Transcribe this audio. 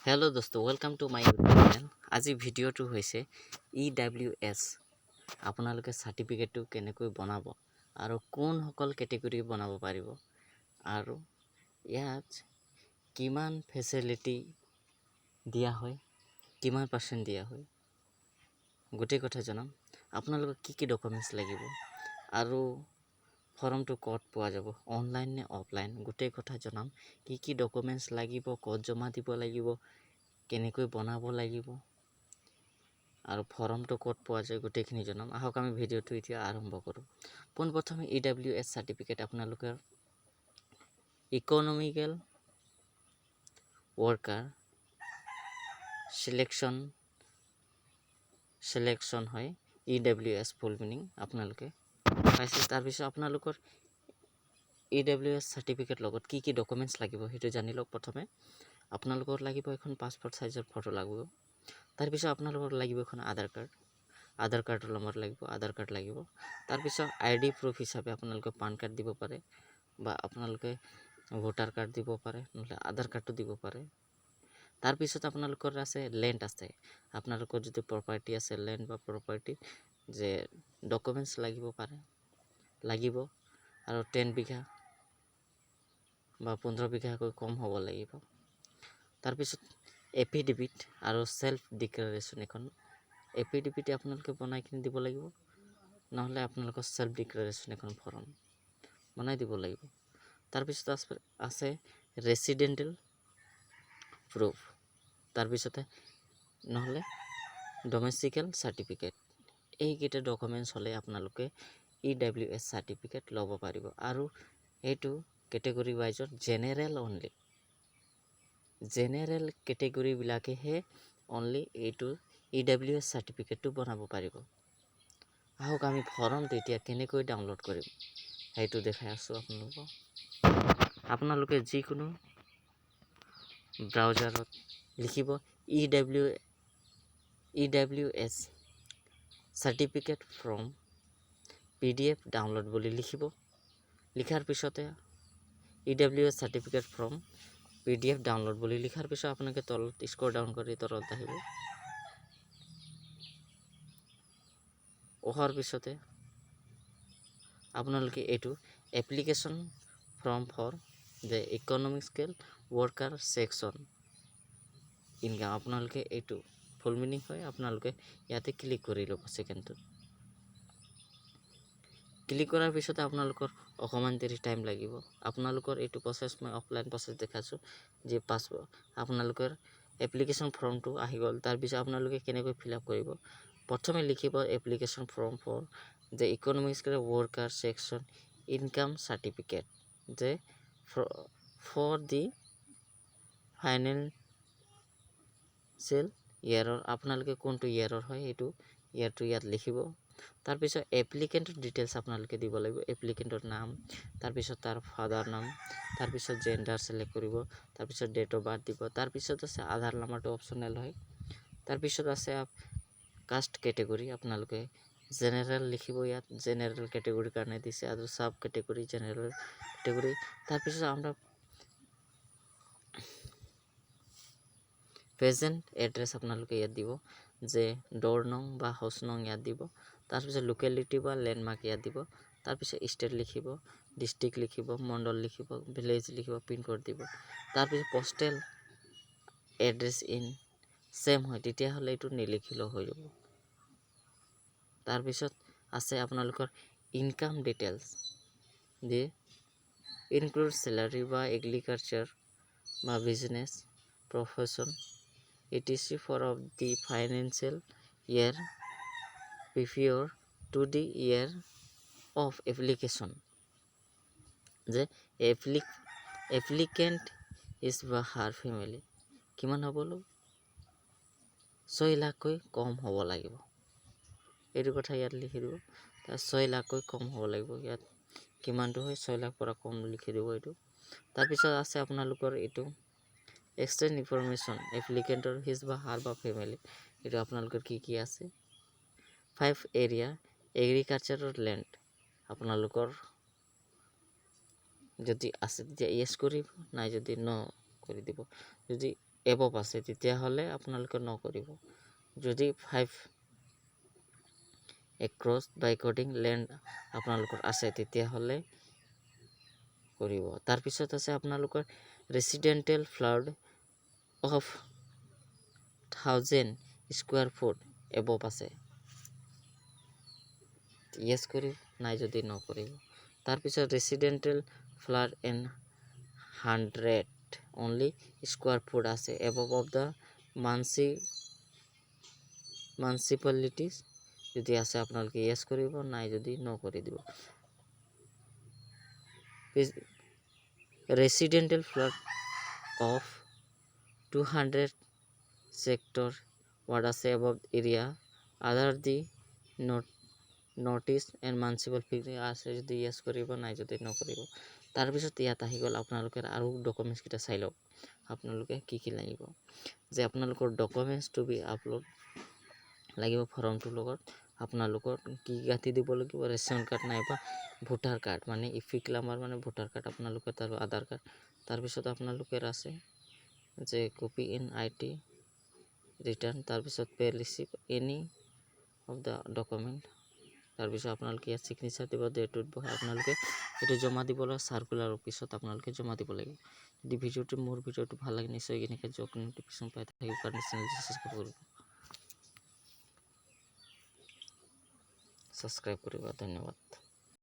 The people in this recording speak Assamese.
হেল্ল' দোস্ত welcome to my YouTube channel. আজি ভিডিঅ'টো হৈছে EWS আপোনালোকে চাৰ্টিফিকেটটো কেনেকৈ বনাব আৰু কোনসকল কেটেগৰী বনাব পাৰিব আৰু ইয়াত কিমান ফেচিলিটি দিয়া হয়, কিমান পাৰ্চেণ্ট দিয়া হয়, গোটেই কথা জনাম। আপোনালোকক কি ডকুমেণ্টছ লাগিব আৰু ফৰ্মটো ক'ত পোৱা যাব, অনলাইন নে অফলাইন, গোটেই কথা জনাম। কি ডকুমেণ্টছ লাগিব, ক'ত জমা দিব লাগিব, কেনেকৈ বনাব লাগিব আৰু ফৰ্মটো ক'ত পোৱা যায়, গোটেইখিনি জনাম। আহক আমি ভিডিঅ'টো এতিয়া আৰম্ভ কৰোঁ। পোনপ্ৰথমে EWS চাৰ্টিফিকেট আপোনালোকৰ ইকনমিকেল ৱৰ্কাৰ চিলেকশ্যন হয়। EWS ফুল মিনিং আপোনালোকে পাইছে। তাৰপিছত আপোনালোকৰ EWS চাৰ্টিফিকেট লগত কি ডকুমেণ্টছ লাগিব সেইটো জানি লওক। প্ৰথমে আপোনালোকৰ লাগিব এখন পাছপোৰ্ট সাইজৰ ফটো লাগিব। তাৰপিছত আপোনালোকৰ লাগিব এখন আধাৰ কাৰ্ডৰ নম্বৰ লাগিব, আধাৰ কাৰ্ড লাগিব। তাৰপিছত ID প্ৰুফ হিচাপে আপোনালোকে পান কাৰ্ড দিব পাৰে বা আপোনালোকে ভোটাৰ কাৰ্ড দিব পাৰে, নহ'লে আধাৰ কাৰ্ডটো দিব পাৰে। তাৰপিছত আপোনালোকৰ আছে লেণ্ড আছে, আপোনালোকৰ যদি প্ৰপাৰ্টি আছে, লেণ্ড বা প্ৰপাৰ্টি যে ডকুমেণ্টছ লাগিব আৰু 10 বিঘা বা 15 বিঘাকৈ কম হ'ব লাগিব। তাৰপিছত এফিডেভিট আৰু সেল্ফ ডিক্লাৰেশ্যন এখন এফিডেভিট আপোনালোকে বনাই কিনে দিব লাগিব, নহ'লে আপোনালোকৰ সেল্ফ ডিক্লাৰেশ্যন এখন ফৰ্ম বনাই দিব লাগিব। তাৰপিছত আছে ৰেচিডেণ্টেল প্ৰুফ, তাৰপিছতে নহ'লে ডমেষ্টিকেল চাৰ্টিফিকেট। এইকেইটা ডকুমেণ্টছ হ'লে আপোনালোকে EWS চাৰ্টিফিকেট ল'ব পাৰিব আৰু এইটো কেটেগৰী ৱাইজত জেনেৰেল অনলি, জেনেৰেল কেটেগৰীবিলাকেহে অনলি এইটো EWS চাৰ্টিফিকেটটো বনাব পাৰিব। আহক আমি ফৰ্মটো এতিয়া কেনেকৈ ডাউনলোড কৰিম সেইটো দেখাই আছোঁ আপোনালোকক। আপোনালোকে যিকোনো ব্ৰাউজাৰত লিখিব EWS certificate from PDF download বুলি লিখিব। লিখাৰ পিছতে EWS certificate from PDF download বুলি লিখাৰ পিছত আপোনালোকে তলত স্ক্ৰল ডাউন কৰি তলত আহিব। অহাৰ পিছতে আপোনালোকে এইটো application form for the economical worker section income, আপোনালোকে এইটো ফুল মিনিং হয়। আপোনালোকে ইয়াতে ক্লিক কৰি ল'ব। ছেকেণ্ডটোত ক্লিক কৰাৰ পিছতে আপোনালোকৰ অকণমান দেৰি টাইম লাগিব। আপোনালোকৰ এইটো প্ৰচেছ মই অফলাইন প্ৰচেছ দেখাইছোঁ। যে আপোনালোকৰ এপ্লিকেশ্যন ফৰ্মটো আহি গ'ল। তাৰপিছত আপোনালোকে কেনেকৈ ফিল আপ কৰিব, প্ৰথমে লিখিব application form for the economical worker section income certificate যে ফৰ দি ফাইনেন্সিয়েল ইয়াৰৰ, আপোনালোকে কোনটো ইয়াৰৰ হয় সেইটো ইয়াৰটো ইয়াত লিখিব। তাৰপিছত এপ্লিকেণ্টৰ ডিটেইলছ আপোনালোকে দিব লাগিব, এপ্লিকেণ্টৰ নাম, তাৰপিছত তাৰ ফাদাৰ নাম, তাৰপিছত জেণ্ডাৰ ছিলেক্ট কৰিব, তাৰপিছত ডেট অফ বাৰ্থ দিব। তাৰপিছত আছে আধাৰ নাম্বাৰটো অপশ্যনেল হয়। তাৰপিছত আছে কাষ্ট কেটেগৰী, আপোনালোকে জেনেৰেল লিখিব। ইয়াত জেনেৰেল কেটেগৰীৰ কাৰণে দিছে আৰু সাব কেটেগৰী জেনেৰেল কেটেগৰী। তাৰপিছত আমৰা প্ৰেজেণ্ট এড্ৰেছ আপোনালোকে ইয়াত দিব, যে ডোৰ নং বা হাউচ নং ইয়াত দিব। তাৰপিছত লোকেলিটি বা লেণ্ডমাৰ্ক ইয়াত দিব। তাৰপিছত ষ্টেট লিখিব, ডিষ্ট্ৰিক্ট লিখিব, মণ্ডল লিখিব, ভিলেজ লিখিব, পিনক'ড দিব। তাৰপিছত পোষ্টেল এড্ৰেছ ইন ছেম হয়, তেতিয়াহ'লে এইটো নিলিখিলেও হৈ যাব। তাৰপিছত আছে আপোনালোকৰ ইনকাম ডিটেইলছ দিয়ে, ইনক্লুড চেলাৰী বা এগ্ৰিকালচাৰ বা business profession etc for of the financial year prior to the year of application, যে এপ্লিকেণ্ট ইজ বা হাৰ ফেমিলি কিমান হ'বলৈ 6 লাখকৈ কম হ'ব লাগিব। এইটো কথা ইয়াত লিখি দিব। 6 লাখকৈ কম হ'ব লাগিব। ইয়াত কিমানটো হয় 6 লাখ পৰা কম লিখি দিব এইটো। তাৰপিছত আছে আপোনালোকৰ এইটো এক্সটেণ্ড ইনফৰমেশ্যন এপ্লিকেণ্টৰ হিজ বা হাৰ বা ফেমিলি, এইটো আপোনালোকৰ কি আছে। 5 এৰিয়া এগ্ৰিকালচাৰৰ লেণ্ড, আপোনালোকৰ যদি আছে তেতিয়া ইয়েছ কৰিব, নাই যদি ন কৰি দিব। যদি এবভ আছে তেতিয়াহ'লে আপোনালোকে নকৰিব। যদি 5 এক্ৰছ বাই কডিং লেণ্ড আপোনালোকৰ আছে তেতিয়াহ'লে কৰিব। তাৰপিছত আছে আপোনালোকৰ residential flood of 1000 square foot above আছে, য়েছ কৰিব, নাই যদি নকৰিব। তাৰপিছত residential flood N 100 only square foot আছে এবভ অফ দ্য মানচিপালিটিজ যদি আছে আপোনালোকে য়েছ কৰিব, নাই যদি ন কৰি দিব। Residential flood of 200 sector what আছে above area other the notice and municipal fee আছে যদি yes কৰিব, নাই যদি নকৰিব। তাৰপিছত ইয়াত আহি গ'ল আপোনালোকে আৰু ডকুমেণ্টছ কেইটা চাই লওক আপোনালোকে কি লাগিব। যে আপোনালোকৰ ডকুমেণ্টছ টু বি আপলোড লাগিব ফৰ্মটোৰ লগত আপোনালোকৰ কি গাঁঠি দিব লাগিব, ৰেচন কাৰ্ড নাইবা ভোটাৰ কাৰ্ড, মানে ইফিক নাম্বাৰ মানে ভোটাৰ কাৰ্ড আপোনালোকে, তাৰ আধাৰ কাৰ্ড। তাৰপিছত আপোনালোকৰ আছে যে কপি ইন IT ৰিটাৰ্ণ, তাৰপিছত pay receipt any of the document. তাৰপিছত আপোনালোকে ইয়াত ছিগনেচাৰ দিব, ডেটত বহাই আপোনালোকে এইটো জমা দিব লাগিব চাৰ্কুলাৰ অফিচত আপোনালোকে জমা দিব লাগিব। যদি মোৰ ভিডিঅ'টো ভাল লাগে নিশ্চয় এনেকৈ জব নটিফিকেশ্যন পাই থাকিব কাৰণে চেনেলটো ছাবস্ক্ৰাইব কৰিব। ধন্যবাদ।